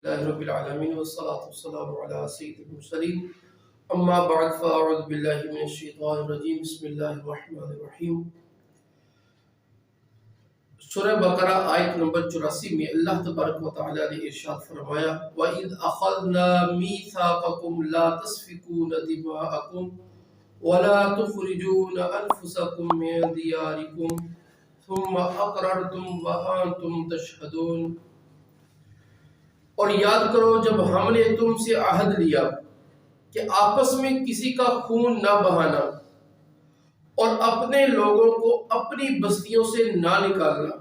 لله رب العالمين والصلاة والسلام على سيد المرسلين اما بعد فاعوذ باللہ من الشیطان الرجیم بسم اللہ الرحمن الرحیم۔ سورہ بقرہ آیت نمبر 84 میں اللہ تبارک و تعالی نے ارشاد فرمایا وَإِذْ أَخَذْنَا مِيثَاقَكُمْ لَا تَسْفِكُونَ دِمَاءَكُمْ وَلَا تُخْرِجُونَ أَنفُسَكُم مِّن دِيَارِكُمْ ثُمَّ أَقْرَرْتُمْ وَأَنْتُمْ تَشْهَدُونَ۔ اور یاد کرو جب ہم نے تم سے عہد لیا کہ آپس میں کسی کا خون نہ بہانا اور اپنے لوگوں کو اپنی بستیوں سے نہ نکالنا،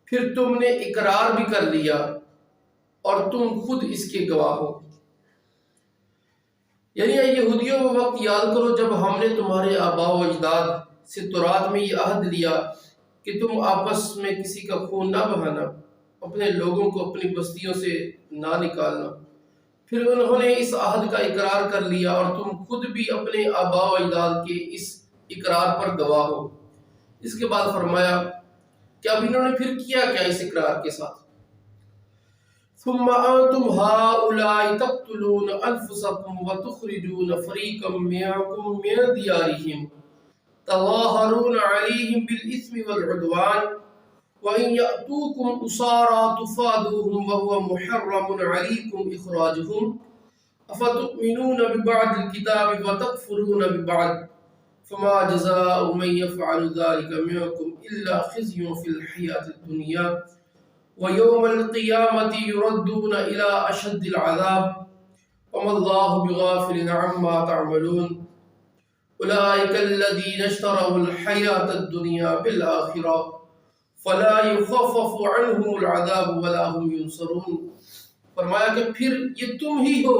پھر تم نے اقرار بھی کر لیا اور تم خود اس کے گواہ ہو۔ یعنی یہودیوں وہ وقت یاد کرو جب ہم نے تمہارے آباء و اجداد سے تورات میں یہ عہد لیا کہ تم آپس میں کسی کا خون نہ بہانا، اپنے لوگوں کو اپنی بستیوں سے نہ نکالنا، پھر انہوں نے اس عہد کا اقرار کر لیا اور تم خود بھی اپنے آباء و اجداد کے اس اقرار پر گواہ ہو۔ اس کے بعد فرمایا کہ اب انہوں نے پھر کیا کیا اس اقرار کے ساتھ؟ ثم انتم هؤلاء تقتلون انفسكم وتخرجون فريقا منكم من ديارهم تظاهرون عليهم بالاثم والعدوان وإن يأتوكم أسارى تفادوهم وهو محرم عليكم إخراجهم أفتؤمنون ببعض الكتاب وتكفرون ببعض فما جزاء من يفعل ذلك منكم إلا خزي في الحياة الدنيا ويوم القيامة يردون إلى أشد العذاب وما الله بغافل عما تعملون أولئك الذين اشتروا الحياة الدنيا بالآخرة فلا يخفف عنهم العذاب ولا هم ينصرون۔ فرمایا کہ پھر یہ تم ہی ہو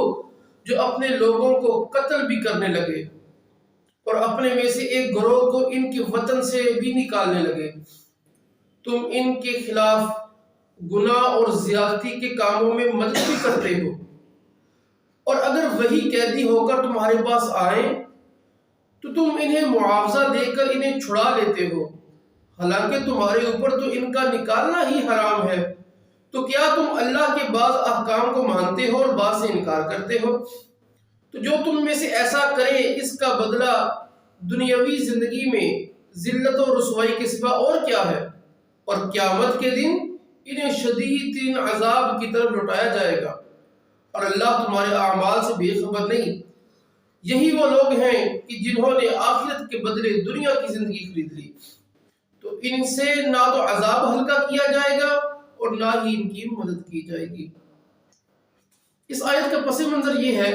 جو اپنے لوگوں کو قتل بھی کرنے لگے اور اپنے میں سے ایک گروہ کو ان کے وطن سے بھی نکالنے لگے۔ تم ان کے خلاف گناہ اور زیادتی کے کاموں میں مدد بھی کرتے ہو، اور اگر وہی قیدی ہو کر تمہارے پاس آئیں تو تم انہیں معاوضہ دے کر انہیں چھڑا لیتے ہو، حالانکہ تمہارے اوپر تو ان کا نکالنا ہی حرام ہے۔ تو کیا تم اللہ کے بعض احکام کو مانتے ہو اور بعض سے انکار کرتے ہو؟ تو جو تم میں سے ایسا کرے اس کا بدلہ دنیاوی زندگی میں ذلت و رسوائی کے سوا اور کیا ہے، اور قیامت کے دن انہیں شدید ترین عذاب کی طرف لوٹایا جائے گا، اور اللہ تمہارے اعمال سے بے خبر نہیں۔ یہی وہ لوگ ہیں کہ جنہوں نے آخرت کے بدلے دنیا کی زندگی خرید لی، تو ان سے نہ تو عذاب ہلکا کیا جائے گا اور نہ ہی ان کی مدد کی جائے گی۔ اس آیت کا پس منظر یہ ہے،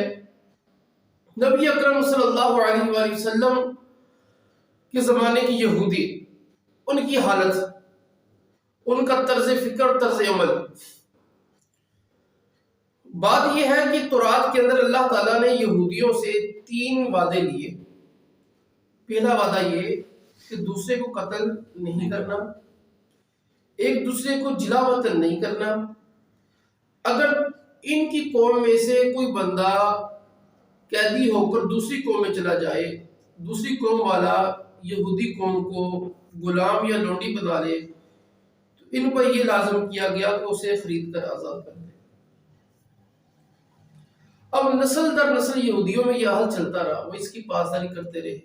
نبی اکرم صلی اللہ علیہ وآلہ وسلم کے زمانے کی یہودی، ان کی حالت، ان کا طرز فکر، طرز عمل۔ بات یہ ہے کہ تورات کے اندر اللہ تعالیٰ نے یہودیوں سے 3 وعدے لیے۔ پہلا وعدہ یہ کہ دوسرے کو قتل نہیں کرنا، ایک دوسرے کو جلا وطن نہیں کرنا۔ اگر ان کی قوم میں سے کوئی بندہ قیدی ہو کر دوسری قوم میں چلا جائے، دوسری قوم والا یہودی قوم کو غلام یا لونڈی بنا لے، تو ان پر یہ لازم کیا گیا کہ اسے خرید کر آزاد کر دے۔ اب نسل در نسل یہودیوں میں یہ حال چلتا رہا، وہ اس کی پاسداری کرتے رہے،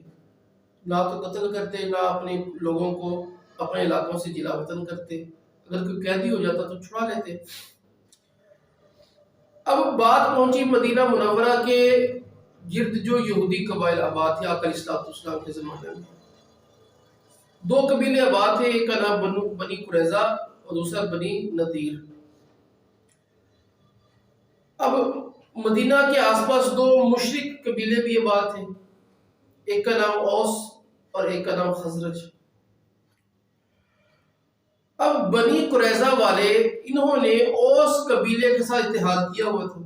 نہ تو قتل کرتے، نہ اپنے لوگوں کو اپنے علاقوں سے جلا وطن کرتے، اگر کوئی قیدی ہو جاتا تو چھڑا لیتے۔ اب بات پہنچی مدینہ منورہ کے گرد جو یہودی قبائل آباد تھے آقا علیہ السلام کے زمانے میں۔ 2 قبیلے آباد تھے، ایک کا نام بنی قریظہ اور دوسرا بنی نذیر۔ اب مدینہ کے آس پاس 2 مشرک قبیلے بھی آباد تھے، ایک کا نام اوس اور ایک کا نام خزرج۔ اب بنی قریظہ والے انہوں نے اوس قبیلے کے ساتھ اتحاد کیا ہوا تھا،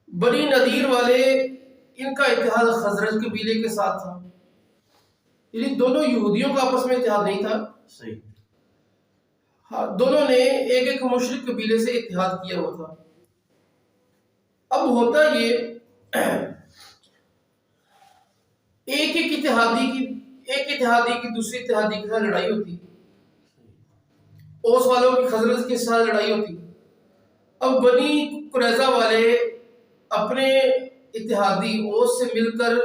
بنی نذیر والے ان کا اتحاد خزرج قبیلے کے ساتھ تھا، یعنی دونوں یہودیوں کا آپس میں اتحاد نہیں تھا، صحیح، ہاں، دونوں نے ایک ایک مشرک قبیلے سے اتحاد کیا ہوا تھا۔ اب ہوتا یہ ایک اتحادی کی دوسری اتحادی کے ساتھ لڑائی ہوتی، اوس والوں کی خزرج کے ساتھ لڑائی ہوتی. اب بنی قریظہ والے اپنے اتحادی اوس سے مل کر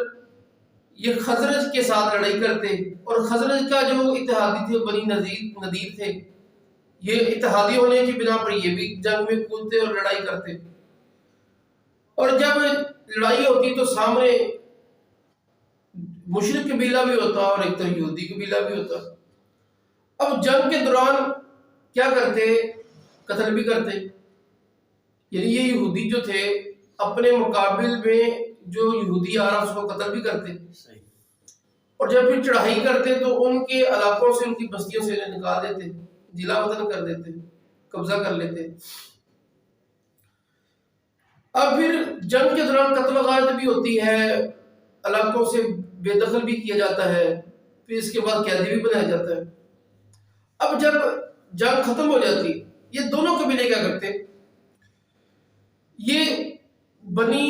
یہ خزرج کے ساتھ لڑائی کرتے، اور خزرج کا جو اتحادی تھے بنی نذیر تھے، یہ اتحادی ہونے کی بنا پر یہ بھی جنگ میں کودتے اور لڑائی کرتے. اور جب لڑائی ہوتی تو سامنے مشرک قبیلہ بھی ہوتا اور ایک طرف یہودی قبیلہ بھی ہوتا. اب جنگ کے دوران کیا کرتے؟ قتل بھی کرتے. یعنی یہ یہودی جو تھے اپنے مقابل میں جو یہودی آ رہا اس کو قتل بھی کرتے، اور جب پھر چڑھائی کرتے تو ان کے علاقوں سے، ان کی بستیوں سے انہیں نکال دیتے، جلا وطن کر دیتے، قبضہ کر لیتے. اب پھر جنگ کے دوران قتل و غارت بھی ہوتی ہے، علاقوں سے بے دخل بھی کیا جاتا ہے، پھر اس کے بعد قیدی بھی بنایا جاتا ہے. اب جب جنگ ختم ہو جاتی، یہ دونوں قبیلے کیا کرتے؟ یہ بنی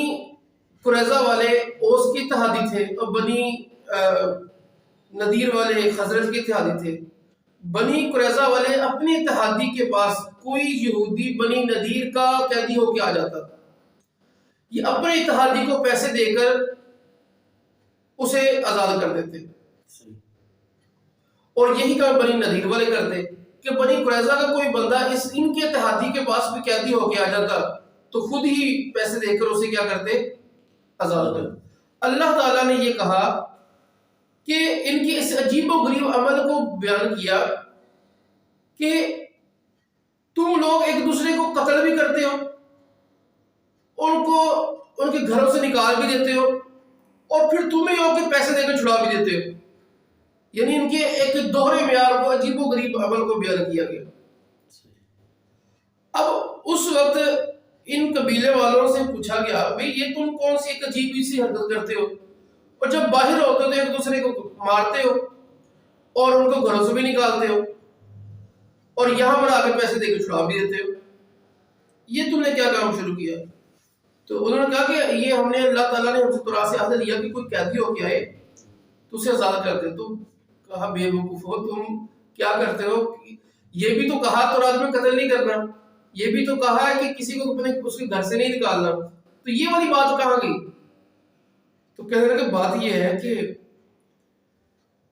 قریظہ والے اوس کے اتحادی تھے اور بنی نذیر والے خزرج کے اتحادی تھے. بنی قریظہ والے اپنے اتحادی کے پاس کوئی یہودی بنی نذیر کا قیدی ہو کے آ جاتا تھا، یہ اپنے اتحادی کو پیسے دے کر اسے آزاد کر دیتے. اور یہی کام بنی نذیر والے کرتے کہ بنی قریظہ کا کوئی بندہ ان کے اتحادی کے پاس بھی قیدی ہو کے آ جاتا تو خود ہی پیسے دے کر اسے کیا کرتے؟ آزاد کرتے. اللہ تعالیٰ نے یہ کہا کہ ان کی اس عجیب و غریب عمل کو بیان کیا کہ تم لوگ ایک دوسرے کو قتل بھی کرتے ہو، ان کو ان کے گھروں سے نکال بھی دیتے ہو، اور پھر تمہیں ہو کہ پیسے دے کر چھڑا بھی دیتے ہو. یعنی ان کے ایک دوہرے معیار کو، عجیب و غریب عمل کو بیان کیا گیا. اب اس وقت ان قبیلے والوں سے پوچھا گیا بھئی یہ تم کون سی ایک عجیب سی حرکت کرتے ہو، اور جب باہر ہوتے ہو تو ایک دوسرے کو مارتے ہو اور ان کو گھروں سے بھی نکالتے ہو، اور یہاں پر آ کے پیسے دے کے چھڑا بھی دیتے ہو، یہ تم نے کیا کام شروع کیا؟ تو انہوں نے کہا کہ یہ ہم نے، اللہ تعالیٰ نے ہم سے تورات سے عہد لیا کہ کوئی قیدی ہو کے آئے تو اسے آزاد کرتے. تو کہا بے وقوفو تم کیا کرتے ہو؟ یہ بھی تو کہا تورات میں قتل نہیں کرنا، یہ بھی تو کہا ہے کہ کسی کو اپنے اس کے گھر سے نہیں نکالنا، تو یہ والی بات کہاں گئی؟ تو کہنے لگے بات یہ ہے کہ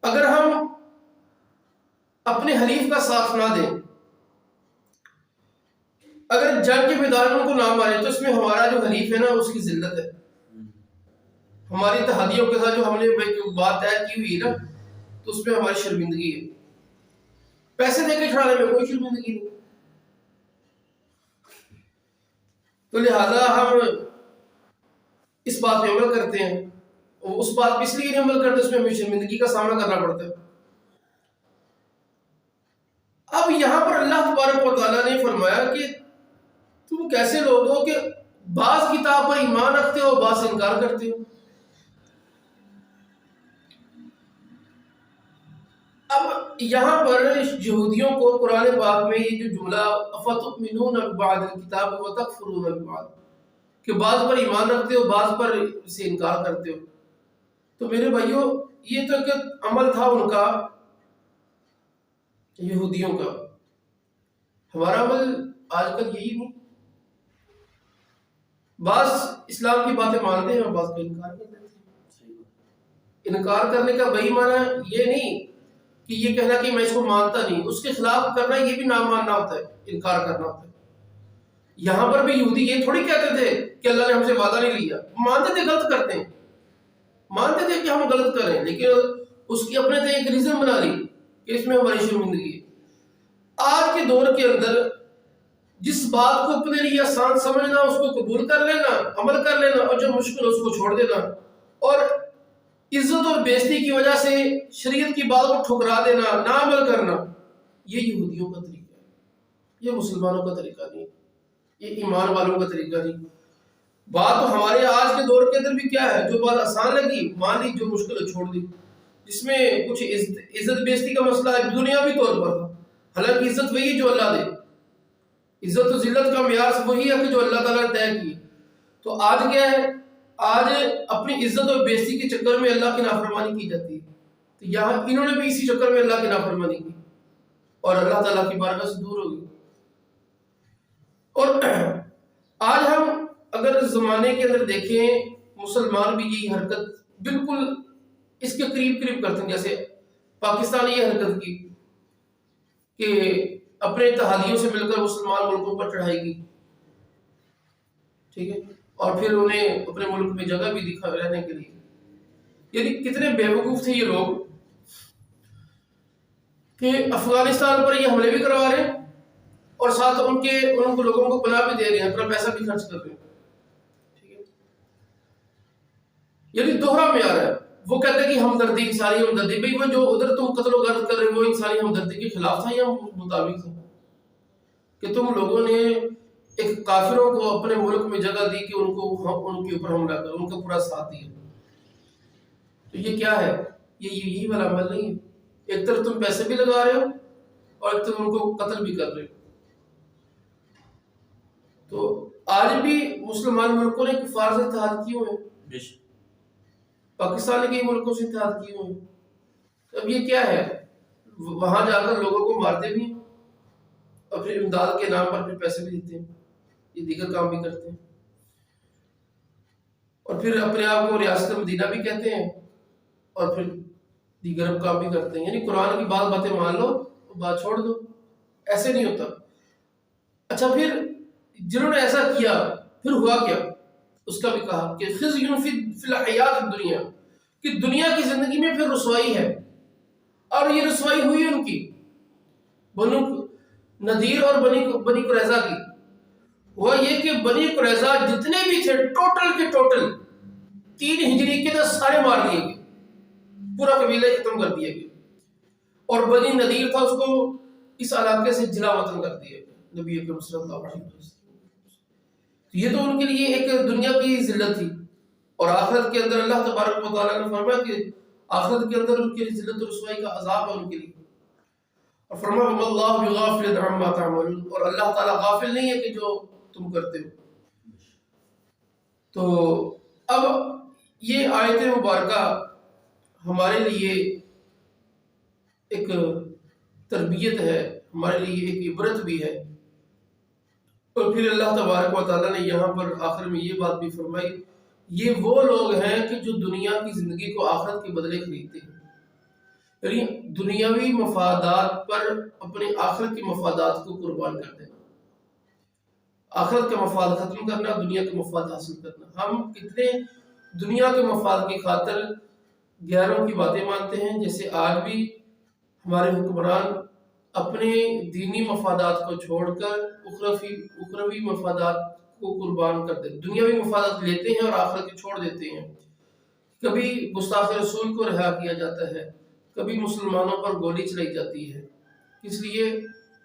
اگر ہم اپنے حلیف کا ساتھ نہ دیں، اگر جنگ کے میدان میں ان کو نہ مارے، تو اس میں ہمارا جو حلیف ہے نا اس کی ذلت ہے. ہماری اتحادیوں کے ساتھ جو ہم نے بات طے کی ہوئی نا، تو اس میں ہماری شرمندگی ہے. پیسے دے کے چھڑانے میں کوئی شرمندگی نہیں. تو لہذا ہم اس بات پہ عمل کرتے ہیں، اور اس بات پہ اس لیے نہیں عمل کرتے اس میں ہمیں شرمندگی کا سامنا کرنا پڑتا ہے. اب یہاں پر اللہ تبارک و تعالیٰ نے فرمایا کہ تم کیسے لوگ ہو کہ بعض کتاب پر ایمان رکھتے ہو، بعض سے انکار کرتے ہو. اب یہاں پر یہودیوں کو قرآن پاک میں یہ جو جملہ افتؤمنون ببعض الکتاب وتکفرون ببعض، کہ بعض پر ایمان رکھتے ہو بعض پر سے انکار کرتے ہو، تو میرے بھائیوں یہ تو ایک عمل تھا ان کا، یہودیوں کا. ہمارا عمل آج کل یہی نہیں. بعض اسلام کی باتیں مانتے ہیں اور بعض کا انکار نہیں کرتے. انکار کرنے کا وہی معنی یہ نہیں کہ یہ کہنا کہ میں اس کو مانتا نہیں، اس کے خلاف کرنا یہ بھی نہ ماننا ہوتا ہے، انکار کرنا ہوتا ہے. یہاں پر بھی یہودی یہ تھوڑی کہتے تھے کہ اللہ نے ہم سے وعدہ نہیں لیا، مانتے تھے غلط کرتے ہیں، مانتے تھے کہ ہم غلط کریں، لیکن اس کی اپنے تھے ایک ریزن بنا لی کہ اس میں ہماری شرمندگی ہے. آج کے دور کے اندر جس بات کو اپنے لیے آسان سمجھنا اس کو قبول کر لینا، عمل کر لینا، اور جو مشکل اس کو چھوڑ دینا، اور عزت اور بےزتی کی وجہ سے شریعت کی بات کو ٹھکرا دینا، نہ عمل کرنا، یہ یہودیوں کا طریقہ ہے. یہ مسلمانوں کا طریقہ نہیں، یہ ایمان والوں کا طریقہ نہیں. بات تو ہمارے آج کے دور کے اندر بھی کیا ہے، جو بات آسان لگی مان لی، جو مشکل ہے چھوڑ دی. جس میں کچھ عزت بےزتی کا مسئلہ ہے دنیاوی طور پر، حالانکہ عزت وہی ہے جو اللہ دے، عزت و ذلت کا معیار وہی ہے کہ جو اللہ تعالیٰ نے طے کی. تو آج کیا ہے، آج اپنی عزت اور بےزتی کے چکر میں اللہ کی نافرمانی کی جاتی ہے. تو یہاں انہوں نے بھی اسی چکر میں اللہ کی نافرمانی کی، اور اللہ تعالیٰ کی بارگاہ سے دور ہو گئی. اور آج ہم اگر زمانے کے اندر دیکھیں مسلمان بھی یہی حرکت بالکل اس کے قریب کرتے ہیں. جیسے پاکستان نے یہ حرکت کی کہ اپنے اتحادیوں سے مل کر مسلمان ملکوں پر چڑھائی کی، ٹھیک ہے، اور پھر انہیں اپنے ملک میں جگہ بھی دکھا رہنے کے لیے. یعنی کتنے بیوقوف تھے یہ لوگ کہ افغانستان پر یہ حملے بھی کروا رہے ہیں اور ساتھ ان کو لوگوں کو پناہ بھی دے رہے ہیں، اپنا پیسہ بھی خرچ کر رہے ہیں. ٹھیک ہے، یعنی دوہرا معیار ہے. وہ کہتے ہیں کہ ہمدردی، انسانی ہمدردی. بھئی وہ جو ادھر تم قتل و غارت کر رہے وہ انسانی ہمدردی کے خلاف تھا یا مطابق تھا؟ کہ تم لوگوں نے ایک کافروں کو اپنے ملک میں جگہ دی کہ ان کے اوپر حملہ کر، ان کا پورا ساتھ دیا. تو یہ کیا ہے؟ یہی والا عمل نہیں ہے. ایک طرف تم پیسے بھی لگا رہے ہو اور ایک طرف ان کو قتل بھی کر رہے ہو. تو آج بھی مسلمان ملکوں نے کفار سے اتحاد کیے ہوئے ہیں، پاکستان نے کئی ملکوں سے اتحاد کیے ہوئے ہیں. اب یہ کیا ہے؟ وہاں جا کر لوگوں کو مارتے بھی ہیں اور پھر امداد کے نام پر پھر پیسے بھی دیتے ہیں، یہ دیگر کام بھی کرتے ہیں، اور پھر اپنے آپ کو ریاست مدینہ بھی کہتے ہیں اور پھر دیگر کام بھی کرتے ہیں. یعنی قرآن کی باتیں مان لو، بات چھوڑ دو. ایسے نہیں ہوتا. اچھا، پھر جنہوں نے ایسا کیا پھر ہوا کیا؟ اس کا بھی کہا کہ خزی فی الحیات الدنیا، کہ دنیا کی زندگی میں پھر رسوائی ہے. اور یہ رسوائی ہوئی ان کی بنو نذیر اور بنی قریظہ کی. ہوا یہ کہ بنی قریظہ جتنے بھی تھے ٹوٹل کے ٹوٹل 3 ہجری کے 10 سارے مار دیے گئے، پورا قبیلہ ختم کر دیا گیا. اور بنی نذیر تھا، اس کو اس علاقے سے جلا وطن کر دیا گیا نبی اکرم صلی اللہ علیہ وسلم. یہ تو ان کے لیے ایک دنیا کی ذلت تھی، اور آخرت کے اندر اللہ تبارک و تعالیٰ نے فرمایا کہ آخرت کے اندر ان کے لیے ذلت و رسوائی کا عذاب ہے ان کے لیے. اور فرمایا وَمَا اللَّهُ بِغَافِلٍ عَمَّا تَعْمَلُونَ، اور اللہ تعالیٰ غافل نہیں ہے کہ جو تم کرتے ہو. تو اب یہ آیت مبارکہ ہمارے لیے ایک تربیت ہے، ہمارے لیے ایک عبرت بھی ہے. اور پھر اللہ تبارک و تعالیٰ نے یہاں پر آخر میں یہ بات بھی فرمائی، یہ وہ لوگ ہیں کہ جو دنیا کی زندگی کو آخرت کے بدلے خریدتے ہیں. یعنی دنیاوی مفادات پر اپنے آخرت کے مفادات کو قربان کر دینا، آخرت کا مفاد ختم کرنا، دنیا کے مفاد حاصل کرنا. ہم کتنے دنیا کے مفاد کی خاطر غیروں کی باتیں مانتے ہیں. جیسے آج بھی ہمارے حکمران اپنے دینی مفادات کو چھوڑ کر اخروی مفادات کو قربان کر دیتے، دنیاوی مفادات لیتے ہیں اور آخرت کو چھوڑ دیتے ہیں. کبھی گستاخ رسول کو رہا کیا جاتا ہے، کبھی مسلمانوں پر گولی چلائی جاتی ہے، اس لیے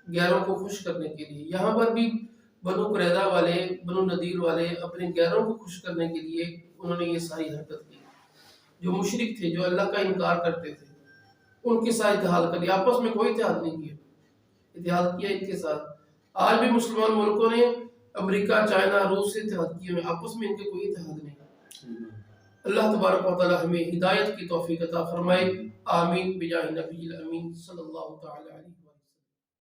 غیروں کو خوش کرنے کے لیے. یہاں پر بھی بنو قریظہ والے، بنو نذیر والے اپنے غیروں کو خوش کرنے کے لیے انہوں نے یہ ساری حرکت کی. جو مشرک تھے، جو اللہ کا انکار کرتے تھے، ان کے ساتھ اتحاد کر لیا. آپس میں کوئی اتحاد نہیں کیا، اتحاد کیا ان کے ساتھ. آج بھی مسلمان ملکوں نے امریکہ، چائنا، روس سے اتحاد کیے ہوئے، آپس میں ان کے کوئی اتحاد نہیں. اللہ تبارک و تعالی ہمیں ہدایت کی توفیق عطا فرمائے. آمین بجاہ نبی الامین صلی اللہ تعالی علیہ